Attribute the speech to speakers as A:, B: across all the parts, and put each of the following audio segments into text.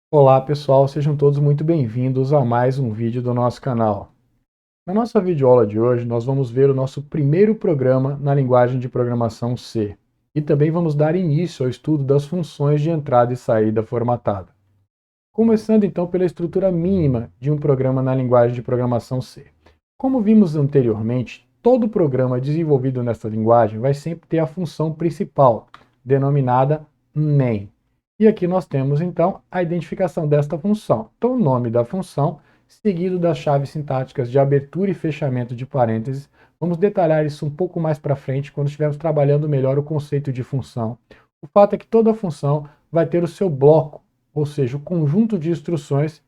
A: Olá pessoal, sejam todos muito bem-vindos a mais um vídeo do nosso canal. Na nossa videoaula de hoje, nós vamos ver o nosso primeiro programa na linguagem de programação C e também vamos dar início ao estudo das funções de entrada e saída formatada. Começando então pela estrutura mínima de um programa na linguagem de programação C. Como vimos anteriormente, todo programa desenvolvido nessa linguagem vai sempre ter a função principal, denominada main. E aqui nós temos então a identificação desta função. Então o nome da função, seguido das chaves sintáticas de abertura e fechamento de parênteses. Vamos detalhar isso um pouco mais para frente quando estivermos trabalhando melhor o conceito de função. O fato é que toda função vai ter o seu bloco, ou seja, o conjunto de instruções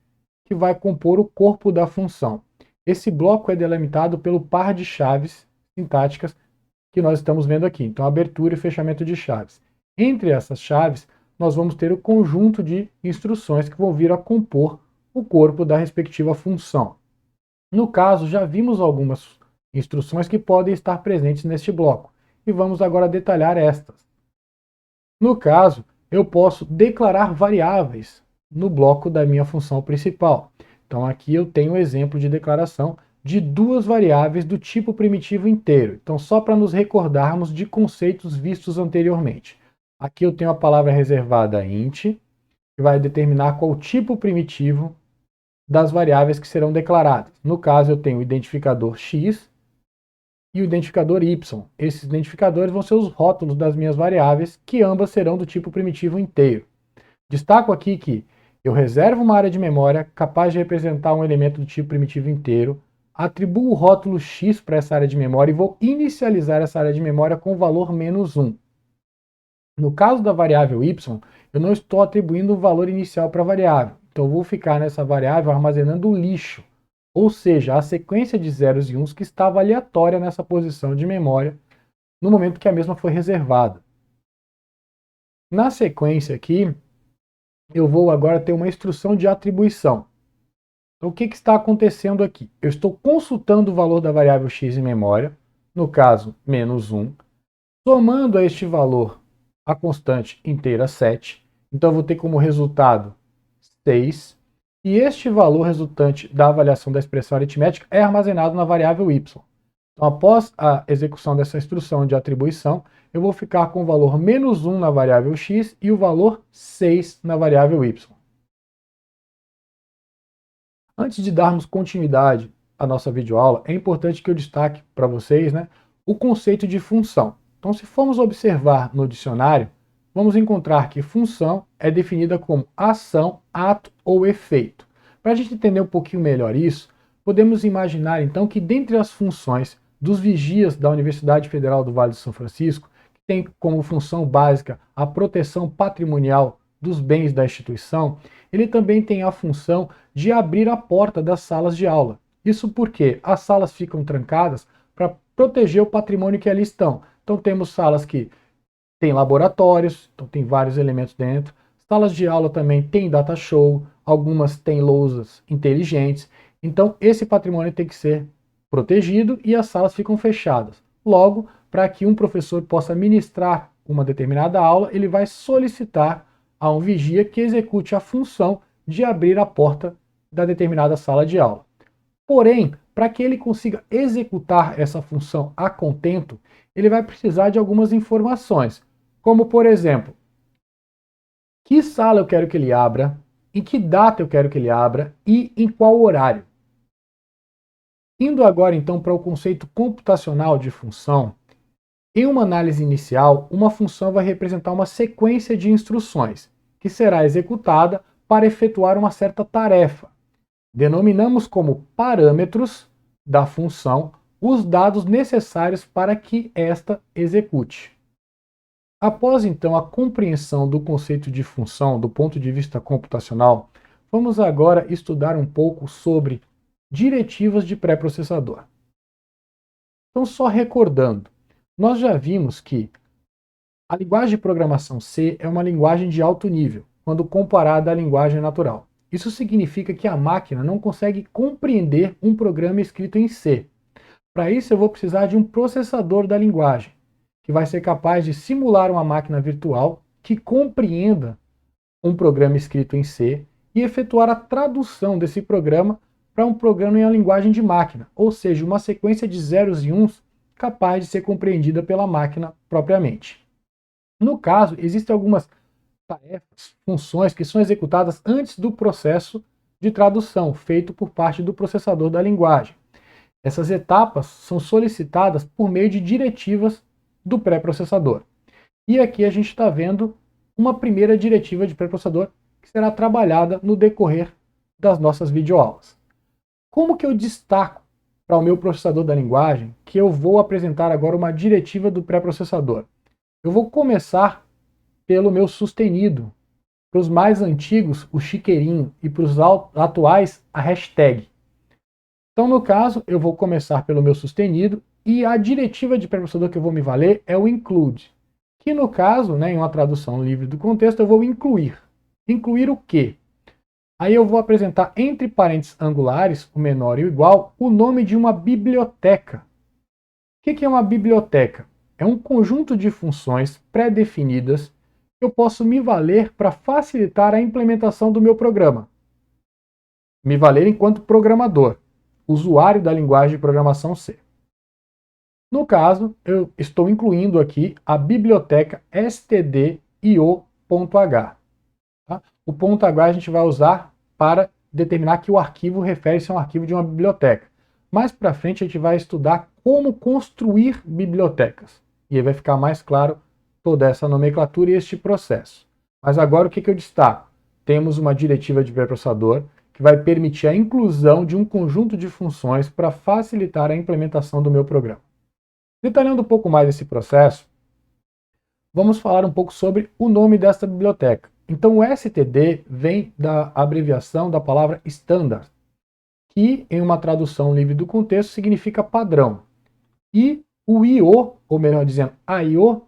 A: que vai compor o corpo da função. Esse bloco é delimitado pelo par de chaves sintáticas que nós estamos vendo aqui. Então, abertura e fechamento de chaves. Entre essas chaves, nós vamos ter o conjunto de instruções que vão vir a compor o corpo da respectiva função. No caso, já vimos algumas instruções que podem estar presentes neste bloco, e vamos agora detalhar estas. No caso, eu posso declarar variáveis no bloco da minha função principal. Então aqui eu tenho um exemplo de declaração de duas variáveis do tipo primitivo inteiro. Então só para nos recordarmos de conceitos vistos anteriormente. Aqui eu tenho a palavra reservada int, que vai determinar qual tipo primitivo das variáveis que serão declaradas. No caso eu tenho o identificador x e o identificador y. Esses identificadores vão ser os rótulos das minhas variáveis, que ambas serão do tipo primitivo inteiro. Destaco aqui que eu reservo uma área de memória capaz de representar um elemento do tipo primitivo inteiro, atribuo o rótulo x para essa área de memória e vou inicializar essa área de memória com o valor -1. No caso da variável y, eu não estou atribuindo um valor inicial para a variável, então eu vou ficar nessa variável armazenando o lixo, ou seja, a sequência de zeros e uns que estava aleatória nessa posição de memória no momento que a mesma foi reservada. Na sequência aqui, eu vou agora ter uma instrução de atribuição. Então, o que está acontecendo aqui? Eu estou consultando o valor da variável x em memória, no caso, -1, somando a este valor a constante inteira 7, então eu vou ter como resultado 6, e este valor resultante da avaliação da expressão aritmética é armazenado na variável y. Então, após a execução dessa instrução de atribuição, eu vou ficar com o valor -1 na variável x e o valor 6 na variável y. Antes de darmos continuidade à nossa videoaula, é importante que eu destaque para vocês, o conceito de função. Então, se formos observar no dicionário, vamos encontrar que função é definida como ação, ato ou efeito. Para a gente entender um pouquinho melhor isso, podemos imaginar então que dentre as funções dos vigias da Universidade Federal do Vale do São Francisco, que tem como função básica a proteção patrimonial dos bens da instituição, ele também tem a função de abrir a porta das salas de aula. Isso porque as salas ficam trancadas para proteger o patrimônio que ali estão. Então temos salas que têm laboratórios, então tem vários elementos dentro. Salas de aula também têm data show, algumas têm lousas inteligentes. Então esse patrimônio tem que ser protegido e as salas ficam fechadas. Logo, para que um professor possa ministrar uma determinada aula, ele vai solicitar a um vigia que execute a função de abrir a porta da determinada sala de aula. Porém, para que ele consiga executar essa função a contento, ele vai precisar de algumas informações, como por exemplo, que sala eu quero que ele abra, em que data eu quero que ele abra e em qual horário. Indo agora então para o conceito computacional de função, em uma análise inicial, uma função vai representar uma sequência de instruções, que será executada para efetuar uma certa tarefa. Denominamos como parâmetros da função os dados necessários para que esta execute. Após então a compreensão do conceito de função do ponto de vista computacional, vamos agora estudar um pouco sobre diretivas de pré-processador. Então, só recordando, nós já vimos que a linguagem de programação C é uma linguagem de alto nível, quando comparada à linguagem natural. Isso significa que a máquina não consegue compreender um programa escrito em C. Para isso, eu vou precisar de um processador da linguagem, que vai ser capaz de simular uma máquina virtual que compreenda um programa escrito em C e efetuar a tradução desse programa para um programa em uma linguagem de máquina, ou seja, uma sequência de zeros e uns capaz de ser compreendida pela máquina propriamente. No caso, existem algumas tarefas, funções que são executadas antes do processo de tradução, feito por parte do processador da linguagem. Essas etapas são solicitadas por meio de diretivas do pré-processador. E aqui a gente está vendo uma primeira diretiva de pré-processador que será trabalhada no decorrer das nossas videoaulas. Como que eu destaco para o meu processador da linguagem que eu vou apresentar agora uma diretiva do pré-processador? Eu vou começar pelo meu sustenido. Para os mais antigos, o chiqueirinho, e para os atuais, a hashtag. Então, no caso, eu vou começar pelo meu sustenido e a diretiva de pré-processador que eu vou me valer é o include, que no caso, né, em uma tradução livre do contexto, eu vou incluir. Incluir o quê? Aí eu vou apresentar entre parênteses angulares, o menor e o igual, o nome de uma biblioteca. O que é uma biblioteca? É um conjunto de funções pré-definidas que eu posso me valer para facilitar a implementação do meu programa. Me valer enquanto programador, usuário da linguagem de programação C. No caso, eu estou incluindo aqui a biblioteca stdio.h. Tá? O .h a gente vai usar para determinar que o arquivo refere-se a um arquivo de uma biblioteca. Mais para frente a gente vai estudar como construir bibliotecas. E aí vai ficar mais claro toda essa nomenclatura e este processo. Mas agora o que eu destaco? Temos uma diretiva de pré-processador que vai permitir a inclusão de um conjunto de funções para facilitar a implementação do meu programa. Detalhando um pouco mais esse processo, vamos falar um pouco sobre o nome desta biblioteca. Então o std vem da abreviação da palavra standard, que em uma tradução livre do contexto significa padrão. E o IO, ou melhor dizendo, IO,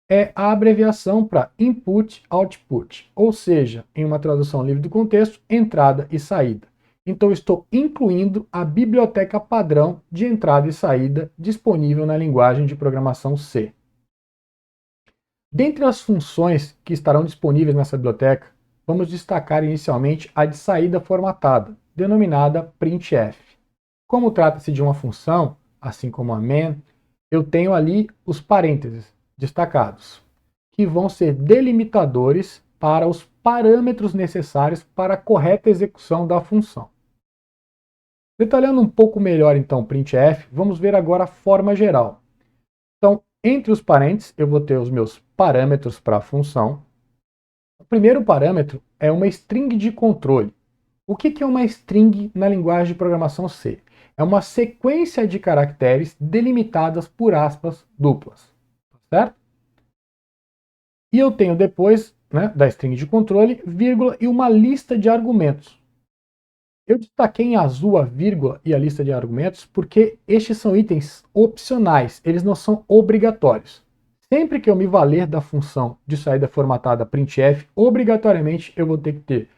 A: é a abreviação para Input Output, ou seja, em uma tradução livre do contexto, entrada e saída. Então estou incluindo a biblioteca padrão de entrada e saída disponível na linguagem de programação C. Dentre as funções que estarão disponíveis nessa biblioteca, vamos destacar inicialmente a de saída formatada, denominada printf. Como trata-se de uma função, assim como a main, eu tenho ali os parênteses destacados, que vão ser delimitadores para os parâmetros necessários para a correta execução da função. Detalhando um pouco melhor então o printf, vamos ver agora a forma geral. Então, entre os parênteses, eu vou ter os meus parâmetros para a função. O primeiro parâmetro é uma string de controle. O que é uma string na linguagem de programação C? É uma sequência de caracteres delimitadas por aspas duplas, certo? E eu tenho depois, né, da string de controle, vírgula e uma lista de argumentos. Eu destaquei em azul a vírgula e a lista de argumentos porque estes são itens opcionais, eles não são obrigatórios. Sempre que eu me valer da função de saída formatada printf, obrigatoriamente eu vou ter que ter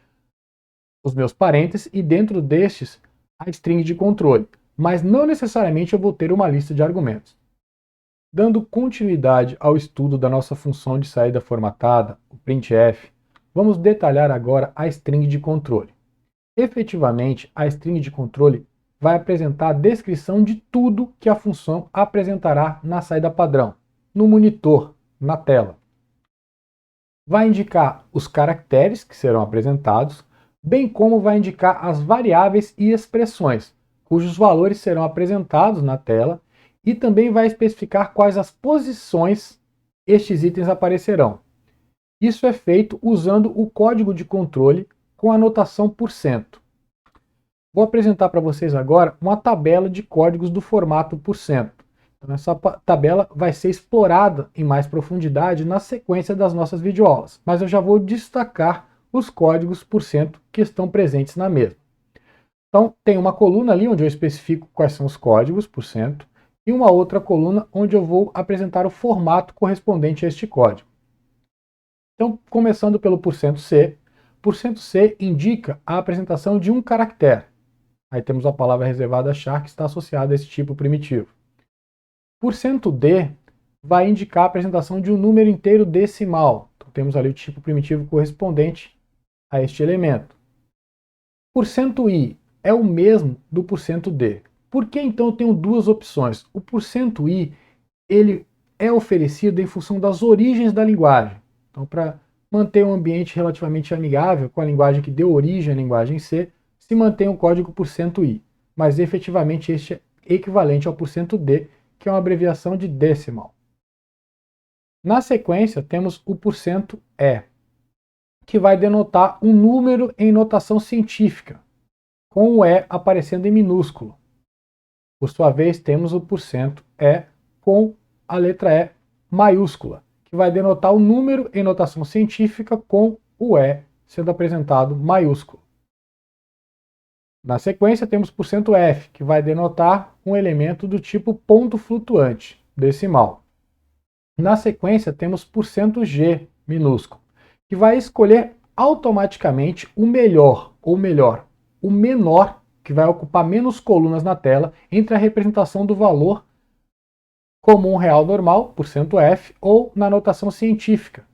A: os meus parênteses e dentro destes a string de controle, mas não necessariamente eu vou ter uma lista de argumentos. Dando continuidade ao estudo da nossa função de saída formatada, o printf, vamos detalhar agora a string de controle. Efetivamente, a string de controle vai apresentar a descrição de tudo que a função apresentará na saída padrão, no monitor, na tela. Vai indicar os caracteres que serão apresentados, bem como vai indicar as variáveis e expressões, cujos valores serão apresentados na tela, e também vai especificar quais as posições estes itens aparecerão. Isso é feito usando o código de controle com a notação %. Vou apresentar para vocês agora uma tabela de códigos do formato %. Então, essa tabela vai ser explorada em mais profundidade na sequência das nossas videoaulas, mas eu já vou destacar os códigos % que estão presentes na mesma. Então, tem uma coluna ali onde eu especifico quais são os códigos %, e uma outra coluna onde eu vou apresentar o formato correspondente a este código. Então, começando pelo %C, %C indica a apresentação de um caractere. Aí temos a palavra reservada char que está associada a esse tipo primitivo. %D vai indicar a apresentação de um número inteiro decimal. Então temos ali o tipo primitivo correspondente a este elemento. %i é o mesmo do %d. Por que então eu tenho duas opções? O %i ele é oferecido em função das origens da linguagem. Então, para manter um ambiente relativamente amigável com a linguagem que deu origem à linguagem C, se mantém o código %i, mas efetivamente este é equivalente ao %d, que é uma abreviação de decimal. Na sequência, temos o %e, que vai denotar um número em notação científica, com o e aparecendo em minúsculo. Por sua vez, temos o %e com a letra E maiúscula, que vai denotar o número em notação científica com o E sendo apresentado maiúsculo. Na sequência, temos %f, que vai denotar um elemento do tipo ponto flutuante, decimal. Na sequência, temos %g minúsculo, que vai escolher automaticamente o melhor, ou melhor, o menor, que vai ocupar menos colunas na tela, entre a representação do valor comum real normal, %f, ou na notação científica,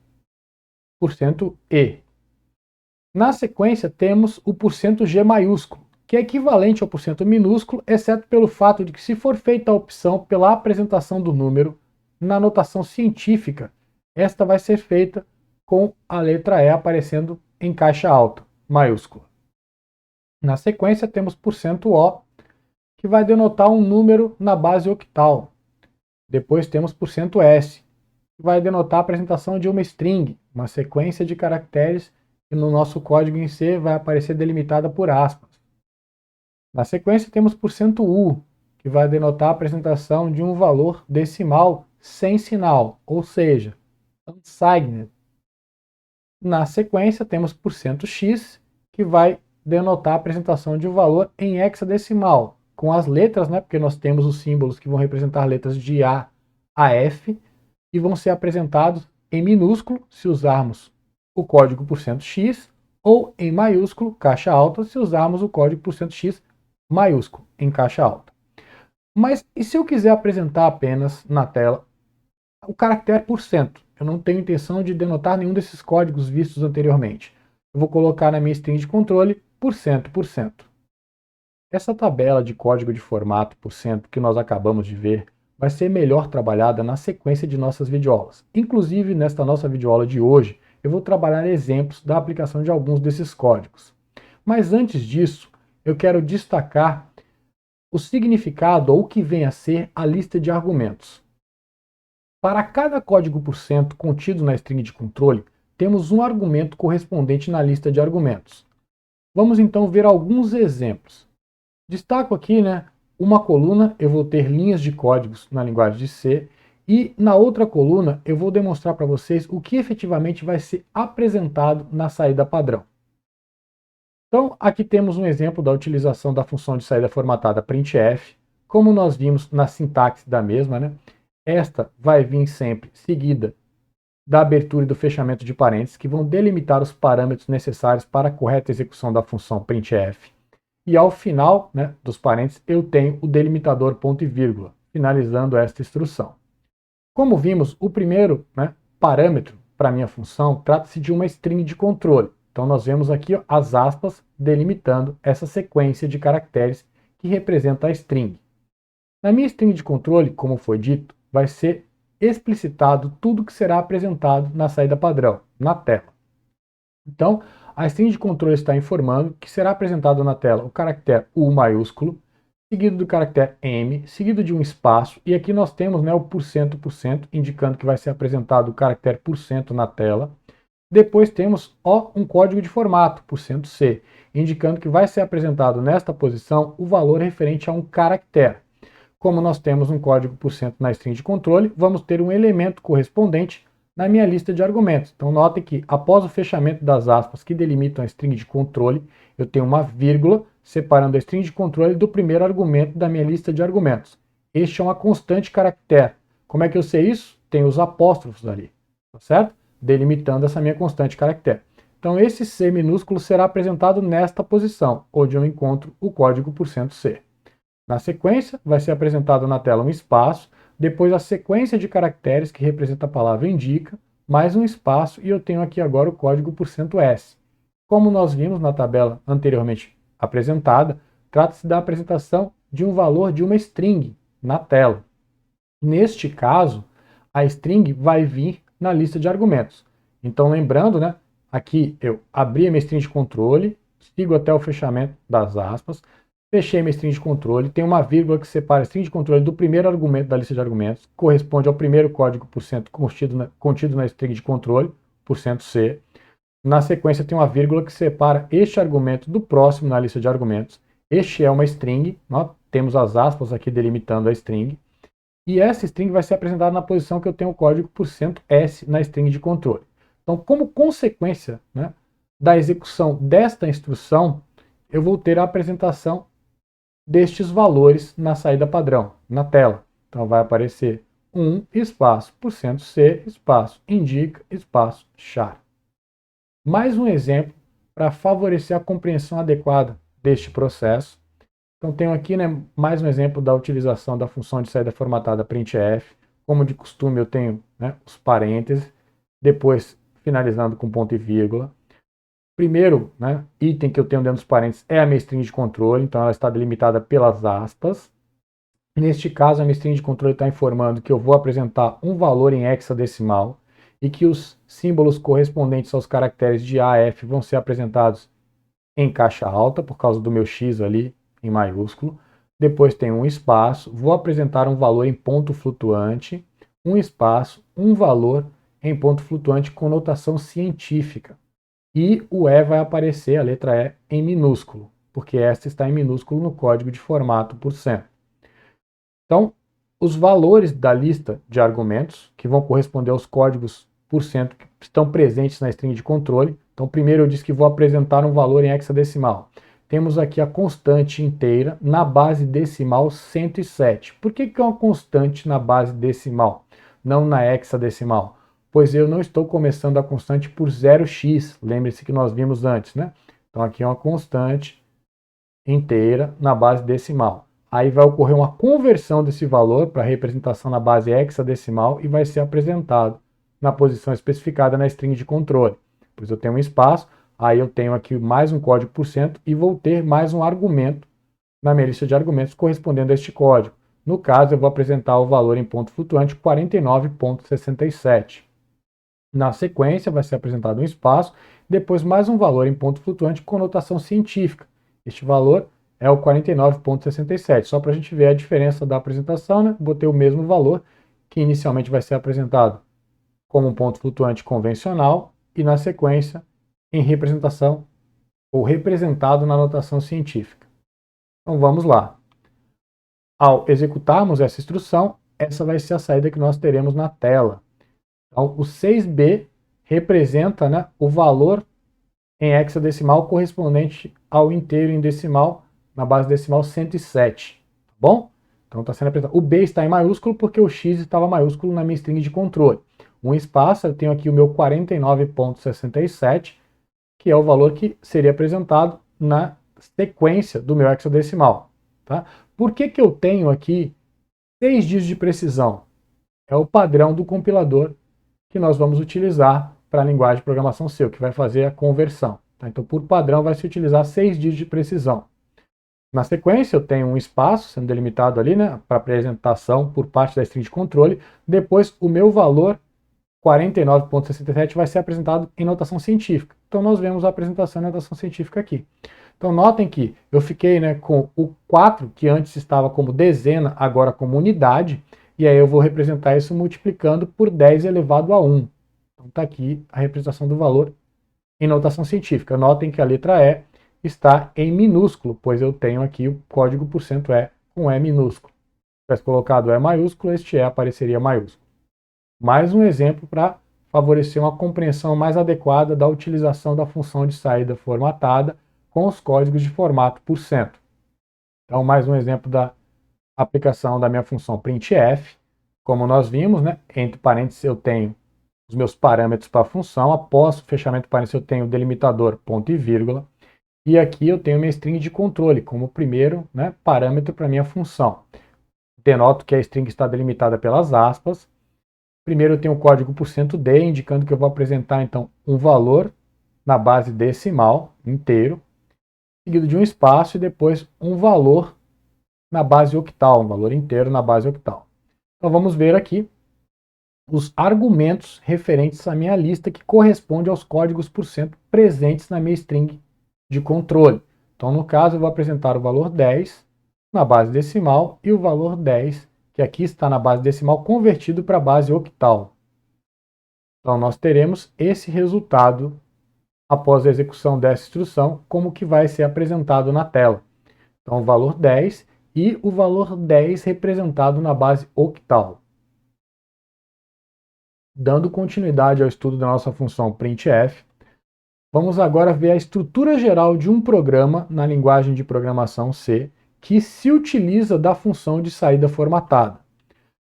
A: %e. Na sequência, temos o %g maiúsculo, que é equivalente ao % minúsculo, exceto pelo fato de que, se for feita a opção pela apresentação do número na notação científica, esta vai ser feita com a letra E aparecendo em caixa alta, maiúscula. Na sequência, temos %o, que vai denotar um número na base octal. Depois temos %s, que vai denotar a apresentação de uma string, uma sequência de caracteres que no nosso código em C vai aparecer delimitada por aspas. Na sequência temos %u, que vai denotar a apresentação de um valor decimal sem sinal, ou seja, unsigned. Na sequência temos %x, que vai denotar a apresentação de um valor em hexadecimal, com as letras, porque nós temos os símbolos que vão representar letras de A a F, e vão ser apresentados em minúsculo, se usarmos o código %x, ou em maiúsculo, caixa alta, se usarmos o código %x maiúsculo, em caixa alta. Mas e se eu quiser apresentar apenas na tela o caractere %? Eu não tenho intenção de denotar nenhum desses códigos vistos anteriormente. Eu vou colocar na minha string de controle %. Essa tabela de código de formato % que nós acabamos de ver vai ser melhor trabalhada na sequência de nossas videoaulas. Inclusive, nesta nossa videoaula de hoje, eu vou trabalhar exemplos da aplicação de alguns desses códigos. Mas antes disso, eu quero destacar o significado ou o que vem a ser a lista de argumentos. Para cada código % contido na string de controle, temos um argumento correspondente na lista de argumentos. Vamos então ver alguns exemplos. Destaco aqui, uma coluna eu vou ter linhas de códigos na linguagem de C, e na outra coluna eu vou demonstrar para vocês o que efetivamente vai ser apresentado na saída padrão. Então, aqui temos um exemplo da utilização da função de saída formatada printf. Como nós vimos na sintaxe da mesma, esta vai vir sempre seguida da abertura e do fechamento de parênteses, que vão delimitar os parâmetros necessários para a correta execução da função printf. E ao final dos parênteses, eu tenho o delimitador ponto e vírgula, finalizando esta instrução. Como vimos, o primeiro parâmetro para a minha função trata-se de uma string de controle. Então nós vemos aqui as aspas delimitando essa sequência de caracteres que representa a string. Na minha string de controle, como foi dito, vai ser explicitado tudo que será apresentado na saída padrão, na tela. Então, a string de controle está informando que será apresentado na tela o caractere U maiúsculo, seguido do caractere M, seguido de um espaço, e aqui nós temos o %, indicando que vai ser apresentado o caractere % na tela. Depois temos um código de formato, %c, indicando que vai ser apresentado nesta posição o valor referente a um caractere. Como nós temos um código % na string de controle, vamos ter um elemento correspondente na minha lista de argumentos. Então notem que após o fechamento das aspas que delimitam a string de controle, eu tenho uma vírgula separando a string de controle do primeiro argumento da minha lista de argumentos. Este é uma constante caractere. Como é que eu sei isso? Tem os apóstrofos ali, tá certo? Delimitando essa minha constante caractere. Então esse C minúsculo será apresentado nesta posição, onde eu encontro o código %c. Na sequência, vai ser apresentado na tela um espaço, depois a sequência de caracteres que representa a palavra indica, mais um espaço, e eu tenho aqui agora o código %s. Como nós vimos na tabela anteriormente apresentada, trata-se da apresentação de um valor de uma string na tela. Neste caso, a string vai vir na lista de argumentos. Então, lembrando, né, aqui eu abri a minha string de controle, sigo até o fechamento das aspas, fechei minha string de controle, tem uma vírgula que separa a string de controle do primeiro argumento da lista de argumentos, corresponde ao primeiro código % contido na string de controle, %C. Na sequência tem uma vírgula que separa este argumento do próximo na lista de argumentos. Este é uma string, nós temos as aspas aqui delimitando a string, e essa string vai ser apresentada na posição que eu tenho o código %S na string de controle. Então, como consequência, né, da execução desta instrução, eu vou ter a apresentação destes valores na saída padrão, na tela. Então vai aparecer 1 espaço %C espaço indica espaço char. Mais um exemplo para favorecer a compreensão adequada deste processo. Então tenho aqui, né, mais um exemplo da utilização da função de saída formatada printf. Como de costume eu tenho, né, os parênteses, depois finalizando com ponto e vírgula. Primeiro, né, item que eu tenho dentro dos parênteses é a minha string de controle, então ela está delimitada pelas aspas. Neste caso, a minha string de controle está informando que eu vou apresentar um valor em hexadecimal e que os símbolos correspondentes aos caracteres de A a F vão ser apresentados em caixa alta, por causa do meu X ali em maiúsculo. Depois tem um espaço, vou apresentar um valor em ponto flutuante, um espaço, um valor em ponto flutuante com notação científica. E o E vai aparecer, a letra E, em minúsculo, porque esta está em minúsculo no código de formato %. Então, os valores da lista de argumentos, que vão corresponder aos códigos % que estão presentes na string de controle. Então, primeiro eu disse que vou apresentar um valor em hexadecimal. Temos aqui a constante inteira na base decimal 107. Por que é uma constante na base decimal, não na hexadecimal? Pois eu não estou começando a constante por 0x, lembre-se que nós vimos antes, né? Então aqui é uma constante inteira na base decimal. Aí vai ocorrer uma conversão desse valor para representação na base hexadecimal e vai ser apresentado na posição especificada na string de controle. Pois eu tenho um espaço, aí eu tenho aqui mais um código % e vou ter mais um argumento na minha lista de argumentos correspondendo a este código. No caso, eu vou apresentar o valor em ponto flutuante 49,67. Na sequência, vai ser apresentado um espaço, depois mais um valor em ponto flutuante com notação científica. Este valor é o 49,67. Só para a gente ver a diferença da apresentação, né? Botei o mesmo valor, que inicialmente vai ser apresentado como um ponto flutuante convencional, e na sequência, em representação, ou representado na notação científica. Então vamos lá. Ao executarmos essa instrução, essa vai ser a saída que nós teremos na tela. Então, o 6b representa, né, o valor em hexadecimal correspondente ao inteiro em decimal, na base decimal 107, tá bom? Então está sendo apresentado. O B está em maiúsculo porque o X estava maiúsculo na minha string de controle. Um espaço, eu tenho aqui o meu 49,67, que é o valor que seria apresentado na sequência do meu hexadecimal. Tá? Por que eu tenho aqui 6 dígitos de precisão? É o padrão do compilador que nós vamos utilizar para a linguagem de programação C, que vai fazer a conversão. Tá? Então, por padrão, vai se utilizar 6 dígitos de precisão. Na sequência, eu tenho um espaço sendo delimitado ali, né, para apresentação por parte da string de controle. Depois, o meu valor 49,67 vai ser apresentado em notação científica. Então, nós vemos a apresentação em notação científica aqui. Então, notem que eu fiquei, né, com o 4, que antes estava como dezena, agora como unidade, e aí eu vou representar isso multiplicando por 10 elevado a 1. Então está aqui a representação do valor em notação científica. Notem que a letra E está em minúsculo, pois eu tenho aqui o código %E com E minúsculo. Se tivesse colocado E maiúsculo, este E apareceria maiúsculo. Mais um exemplo para favorecer uma compreensão mais adequada da utilização da função de saída formatada com os códigos de formato %. Então, mais um exemplo da aplicação da minha função printf. Como nós vimos, né, entre parênteses eu tenho os meus parâmetros para a função, após o fechamento do parênteses eu tenho o delimitador ponto e vírgula, e aqui eu tenho minha string de controle como primeiro, né, parâmetro para a minha função. Denoto que a string está delimitada pelas aspas. Primeiro eu tenho o código %d, indicando que eu vou apresentar então um valor na base decimal inteiro. seguido de um espaço e depois um valor na base octal, um valor inteiro na base octal. Então vamos ver aqui os argumentos referentes à minha lista que corresponde aos códigos por cento presentes na minha string de controle. Então, no caso, eu vou apresentar o valor 10 na base decimal e o valor 10, que aqui está na base decimal, convertido para a base octal. Então, nós teremos esse resultado após a execução dessa instrução, como que vai ser apresentado na tela. Então, o valor 10 e o valor 10 representado na base octal. Dando continuidade ao estudo da nossa função printf, vamos agora ver a estrutura geral de um programa na linguagem de programação C que se utiliza da função de saída formatada.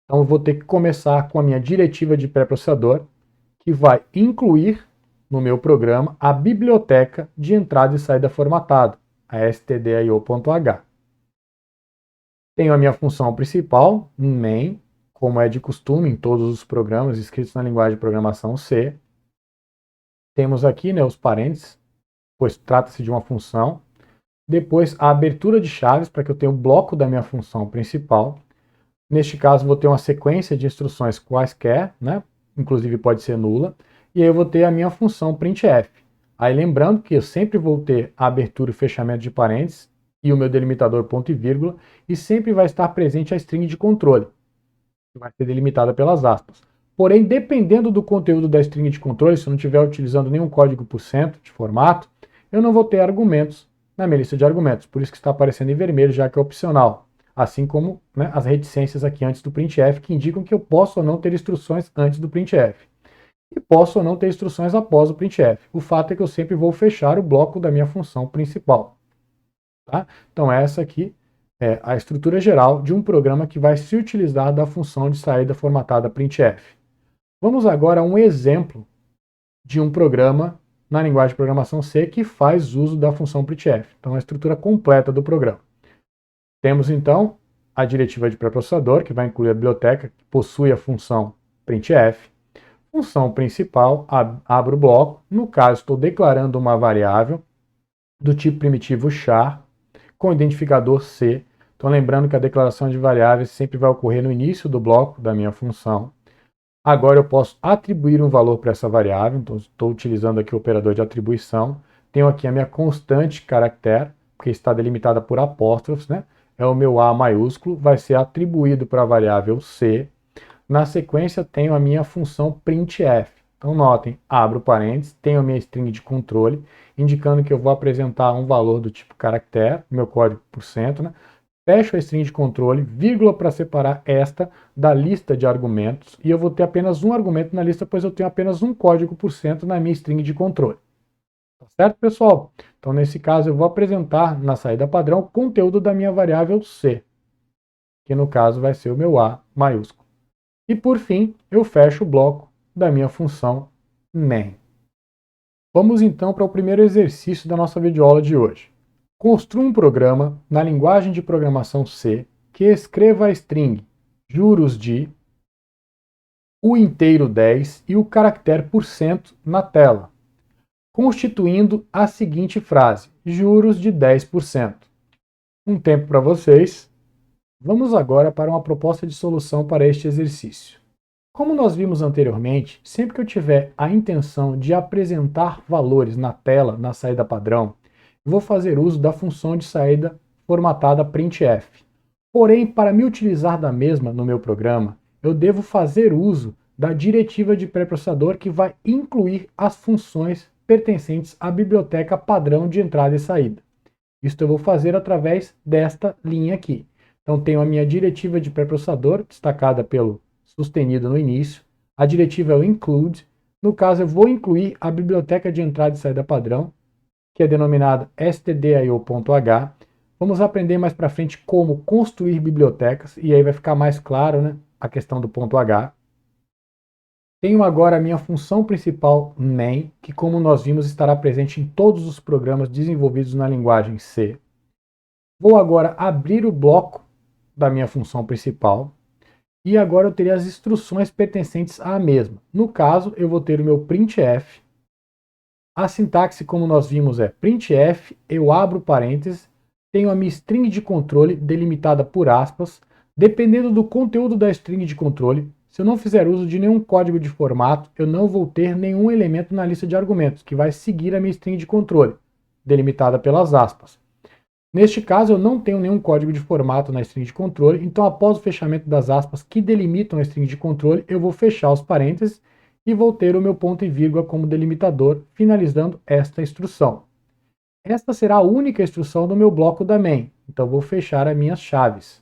A: Então eu vou ter que começar com a minha diretiva de pré-processador, que vai incluir no meu programa a biblioteca de entrada e saída formatada, a stdio.h. Tenho a minha função principal, main, como é de costume em todos os programas escritos na linguagem de programação C. Temos aqui, né, os parênteses, pois trata-se de uma função. Depois, a abertura de chaves, para que eu tenha o bloco da minha função principal. Neste caso, vou ter uma sequência de instruções quaisquer, né, inclusive pode ser nula. E aí eu vou ter a minha função printf. Aí lembrando que eu sempre vou ter a abertura e fechamento de parênteses e o meu delimitador ponto e vírgula, e sempre vai estar presente a string de controle, que vai ser delimitada pelas aspas. Porém, dependendo do conteúdo da string de controle, se eu não estiver utilizando nenhum código por cento de formato, eu não vou ter argumentos na minha lista de argumentos. Por isso que está aparecendo em vermelho, já que é opcional. Assim como, né, as reticências aqui antes do printf, que indicam que eu posso ou não ter instruções antes do printf. E posso ou não ter instruções após o printf. O fato é que eu sempre vou fechar o bloco da minha função principal. Tá? Então essa aqui é a estrutura geral de um programa que vai se utilizar da função de saída formatada printf. Vamos agora a um exemplo de um programa na linguagem de programação C que faz uso da função printf. Então a estrutura completa do programa. Temos então a diretiva de pré-processador, que vai incluir a biblioteca que possui a função printf. Função principal, abro o bloco. No caso, estou declarando uma variável do tipo primitivo char com identificador C. Então, lembrando que a declaração de variáveis sempre vai ocorrer no início do bloco da minha função. Agora eu posso atribuir um valor para essa variável, então estou utilizando aqui o operador de atribuição. Tenho aqui a minha constante caractere, porque está delimitada por apóstrofos, né? É o meu A maiúsculo, vai ser atribuído para a variável C. Na sequência tenho a minha função printf. Então notem, abro parênteses, tenho a minha string de controle, indicando que eu vou apresentar um valor do tipo caractere, meu código por cento, né? Fecho a string de controle, vírgula para separar esta da lista de argumentos, e eu vou ter apenas um argumento na lista, pois eu tenho apenas um código por cento na minha string de controle. Tá certo, pessoal? Então, nesse caso, eu vou apresentar na saída padrão o conteúdo da minha variável C, que no caso vai ser o meu A maiúsculo. E por fim, eu fecho o bloco da minha função main. Vamos então para o primeiro exercício da nossa videoaula de hoje. Construa um programa na linguagem de programação C que escreva a string juros de o inteiro 10 e o caractere por cento na tela, constituindo a seguinte frase: juros de 10%. Um tempo para vocês. Vamos agora para uma proposta de solução para este exercício. Como nós vimos anteriormente, sempre que eu tiver a intenção de apresentar valores na tela, na saída padrão, eu vou fazer uso da função de saída formatada printf. Porém, para me utilizar da mesma no meu programa, eu devo fazer uso da diretiva de pré-processador que vai incluir as funções pertencentes à biblioteca padrão de entrada e saída. Isso eu vou fazer através desta linha aqui. Então, tenho a minha diretiva de pré-processador, destacada pelo sustenido no início. A diretiva é o include. No caso, eu vou incluir a biblioteca de entrada e saída padrão, que é denominada stdio.h. Vamos aprender mais para frente como construir bibliotecas, e aí vai ficar mais claro, né, a questão do ponto H. Tenho agora a minha função principal main, que como nós vimos estará presente em todos os programas desenvolvidos na linguagem C. Vou agora abrir o bloco da minha função principal, e agora eu terei as instruções pertencentes à mesma. No caso, eu vou ter o meu printf, A sintaxe, como nós vimos, é printf, eu abro parênteses, tenho a minha string de controle delimitada por aspas. Dependendo do conteúdo da string de controle, se eu não fizer uso de nenhum código de formato, eu não vou ter nenhum elemento na lista de argumentos, que vai seguir a minha string de controle, delimitada pelas aspas. Neste caso, eu não tenho nenhum código de formato na string de controle, então após o fechamento das aspas que delimitam a string de controle, eu vou fechar os parênteses e vou ter o meu ponto e vírgula como delimitador, finalizando esta instrução. Esta será a única instrução do meu bloco da main, então vou fechar as minhas chaves.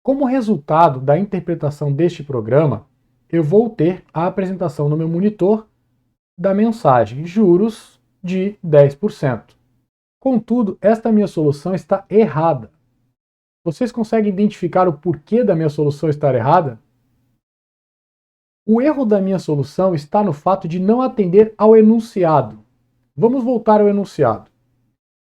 A: Como resultado da interpretação deste programa, eu vou ter a apresentação no meu monitor da mensagem juros de 10%. Contudo, esta minha solução está errada. Vocês conseguem identificar o porquê da minha solução estar errada? O erro da minha solução está no fato de não atender ao enunciado. Vamos voltar ao enunciado.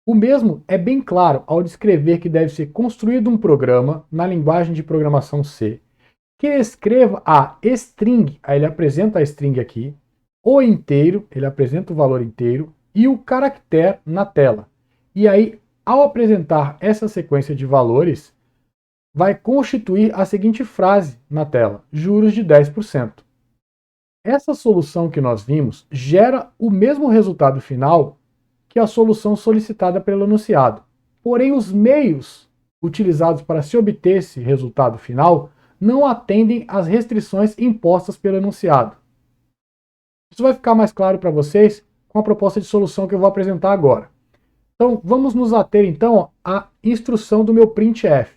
A: O mesmo é bem claro ao descrever que deve ser construído um programa na linguagem de programação C, que escreva a string, aí ele apresenta a string aqui, o inteiro, ele apresenta o valor inteiro, e o caractere na tela. E aí, ao apresentar essa sequência de valores, vai constituir a seguinte frase na tela, juros de 10%. Essa solução que nós vimos gera o mesmo resultado final que a solução solicitada pelo enunciado. Porém, os meios utilizados para se obter esse resultado final não atendem às restrições impostas pelo enunciado. Isso vai ficar mais claro para vocês com a proposta de solução que eu vou apresentar agora. Então, vamos nos ater então à instrução do meu printf,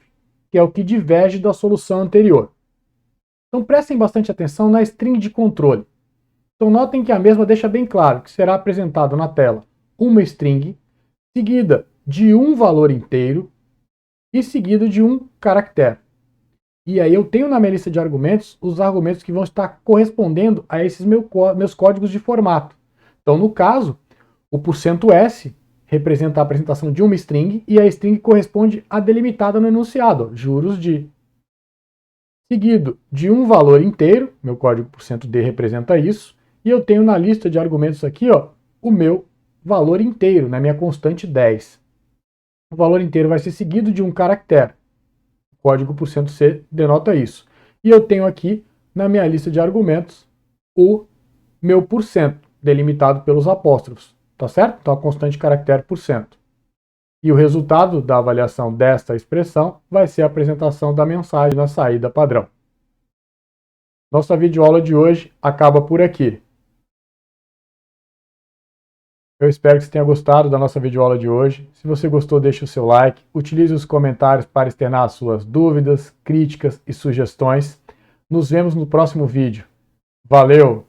A: que é o que diverge da solução anterior. Então, prestem bastante atenção na string de controle. Então, notem que a mesma deixa bem claro que será apresentado na tela uma string, seguida de um valor inteiro e seguido de um caractere. E aí eu tenho na minha lista de argumentos os argumentos que vão estar correspondendo a esses meus códigos de formato. Então, no caso, o %s representa a apresentação de uma string e a string corresponde à delimitada no enunciado, juros de. Seguido de um valor inteiro, meu código %d representa isso, e eu tenho na lista de argumentos aqui o meu valor inteiro, na minha constante 10. O valor inteiro vai ser seguido de um caractere. O código %c denota isso. E eu tenho aqui na minha lista de argumentos o meu %, delimitado pelos apóstrofos. Tá certo? Então a constante caractere %. E o resultado da avaliação desta expressão vai ser a apresentação da mensagem na saída padrão. Nossa videoaula de hoje acaba por aqui. Eu espero que você tenha gostado da nossa videoaula de hoje. Se você gostou, deixe o seu like, utilize os comentários para externar as suas dúvidas, críticas e sugestões. Nos vemos no próximo vídeo. Valeu!